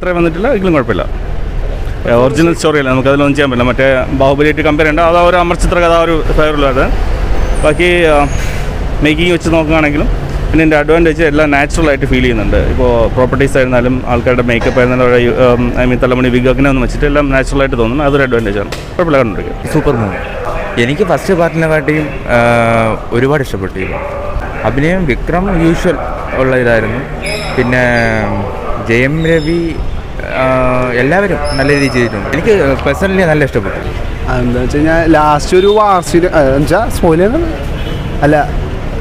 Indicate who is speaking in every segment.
Speaker 1: അത്രയും വന്നിട്ടില്ല, എങ്കിലും കുഴപ്പമില്ല. ഒറിജിനൽ സ്റ്റോറിയല്ല, നമുക്കതിലൊന്നും ചെയ്യാൻ പറ്റില്ല. മറ്റേ ബാഹുബലിയായിട്ട് കമ്പയർ ചെയ്യേണ്ട അത് ഒരു അമർ ചിത്ര കഥ ഒരു ഫേവറുള്ളത്. ബാക്കി മേക്കിങ് വെച്ച് നോക്കുകയാണെങ്കിലും പിന്നെ എൻ്റെ അഡ്വാൻറ്റേജ് എല്ലാം നാച്ചുറലായിട്ട് ഫീൽ ചെയ്യുന്നുണ്ട്. ഇപ്പോൾ പ്രോപ്പർട്ടീസ് ആയിരുന്നാലും ആൾക്കാരുടെ മേക്കപ്പ് ആയിരുന്നാലും ഐ മീൻ തലമുടി വിഗ് അങ്ങനെ ഒന്നും വെച്ചിട്ട് എല്ലാം നാച്ചുറലായിട്ട് തോന്നുന്നു. അതൊരു അഡ്വാൻറ്റേജാണ്. കുഴപ്പമില്ല, കണ്ടിരിക്കുക.
Speaker 2: Super movie. എനിക്ക് ഫസ്റ്റ് പാർട്ടിനെക്കാട്ടിയും ഒരുപാട് ഇഷ്ടപ്പെട്ടു. അഭിനയം വിക്രം യൂഷ്വൽ ഉള്ള ഇതായിരുന്നു. പിന്നെ ജയം രവി എല്ലാവരും നല്ല രീതിയിൽ ചെയ്തിട്ടുണ്ട്. എനിക്ക് പേഴ്സണലി നല്ല ഇഷ്ടപ്പെട്ടു.
Speaker 3: എന്താ വെച്ച് കഴിഞ്ഞാൽ ലാസ്റ്റ് ഒരു വാർഷിക എന്നുവെച്ചാൽ സ്പോയിലർ അല്ല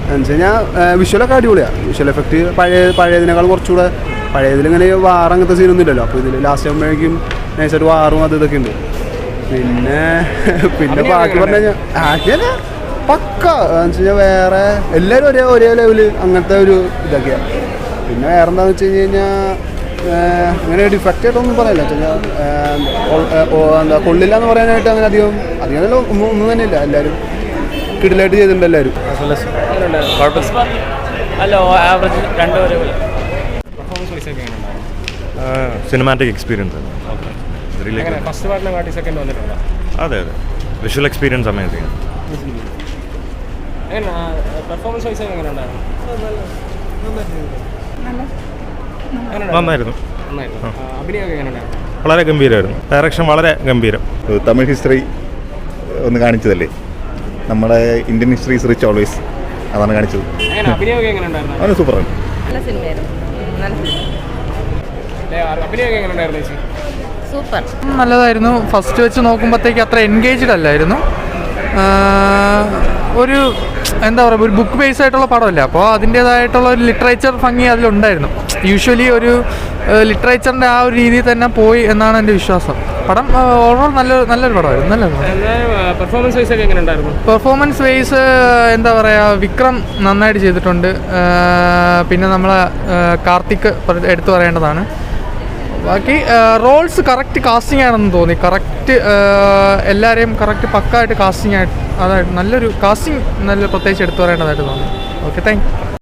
Speaker 3: എന്ന് വെച്ച് കഴിഞ്ഞാൽ വിഷ്വലൊക്കെ അടിപൊളിയാണ്. വിഷ്വൽ എഫക്റ്റ് പഴയതിനേക്കാൾ കുറച്ചുകൂടെ, പഴയതിലിങ്ങനെ വാർ അങ്ങനത്തെ സീനൊന്നും ഇല്ലല്ലോ. അപ്പോൾ ഇതിൽ ലാസ്റ്റ് ആകുമ്പോഴേക്കും നൈസായിട്ട് വാറും അത് ഇതൊക്കെ ഉണ്ട്. പിന്നെ ബാക്കി പറഞ്ഞു കഴിഞ്ഞാൽ ആക്കിയല്ല പക്ക എന്ന് വെച്ച് കഴിഞ്ഞാൽ വേറെ എല്ലാവരും ഒരേ ലെവല് അങ്ങനത്തെ ഒരു ഇതൊക്കെയാണ്. പിന്നെ വേറെ എന്താണെന്ന് വെച്ച് കഴിഞ്ഞ് കഴിഞ്ഞാൽ അങ്ങനെ ഡിഫക്റ്റ് ആയിട്ടൊന്നും പറയില്ല. എന്താ കൊള്ളില്ല എന്ന് പറയാനായിട്ട് അങ്ങനെ അധികം ഒന്നും തന്നെ ഇല്ല. എല്ലാവരും കിടിലായിട്ട് ചെയ്തിട്ടുണ്ട് എല്ലാവരും.
Speaker 4: Cinematic experience. അതെ അതെ, വിഷ്വൽ എക്സ്പീരിയൻസ് അമേസിംഗ്. നന്നായിരുന്നു, വളരെ ഗംഭീരമായിരുന്നു. ഡയറക്ഷൻ വളരെ ഗംഭീരം.
Speaker 5: തമിഴ് ഹിസ്റ്ററി ഒന്ന് കാണിച്ചതല്ലേ, നമ്മുടെ Indian history is rich always, അതാണ് കാണിച്ചത്. അത് സൂപ്പറാണ്.
Speaker 6: സൂപ്പർ,
Speaker 7: നല്ലതായിരുന്നു. ഫസ്റ്റ് വെച്ച് നോക്കുമ്പോഴത്തേക്ക് അത്ര എൻഗേജ്ഡ് അല്ലായിരുന്നു. ഒരു എന്താ പറയുക, ഒരു ബുക്ക് ബേസ് ആയിട്ടുള്ള പടമല്ല, അപ്പോൾ അതിൻ്റേതായിട്ടുള്ള ഒരു ലിറ്ററേച്ചർ ഭംഗി അതിലുണ്ടായിരുന്നു. യൂഷ്വലി ഒരു ലിറ്ററേച്ചറിൻ്റെ ആ ഒരു രീതിയിൽ തന്നെ പോയി എന്നാണ് എൻ്റെ വിശ്വാസം. പടം ഓവറോൾ നല്ലൊരു പടമായിരുന്നു. പെർഫോമൻസ് വൈസ് എന്താ പറയുക, വിക്രം നന്നായിട്ട് ചെയ്തിട്ടുണ്ട്. പിന്നെ നമ്മളെ കാർത്തിക് എടുത്തു പറയേണ്ടതാണ്. ബാക്കി റോൾസ് കറക്റ്റ് കാസ്റ്റിംഗ് ആണെന്ന് തോന്നി. കറക്റ്റ് എല്ലാവരെയും കറക്റ്റ് പക്കായിട്ട് കാസ്റ്റിംഗ് ആയിട്ട്, അതായത് നല്ലൊരു കാസ്റ്റിംഗ്, നല്ല പ്രത്യേകിച്ച് എടുത്തു പറയേണ്ടതായിട്ട് തോന്നി. Okay, thank you.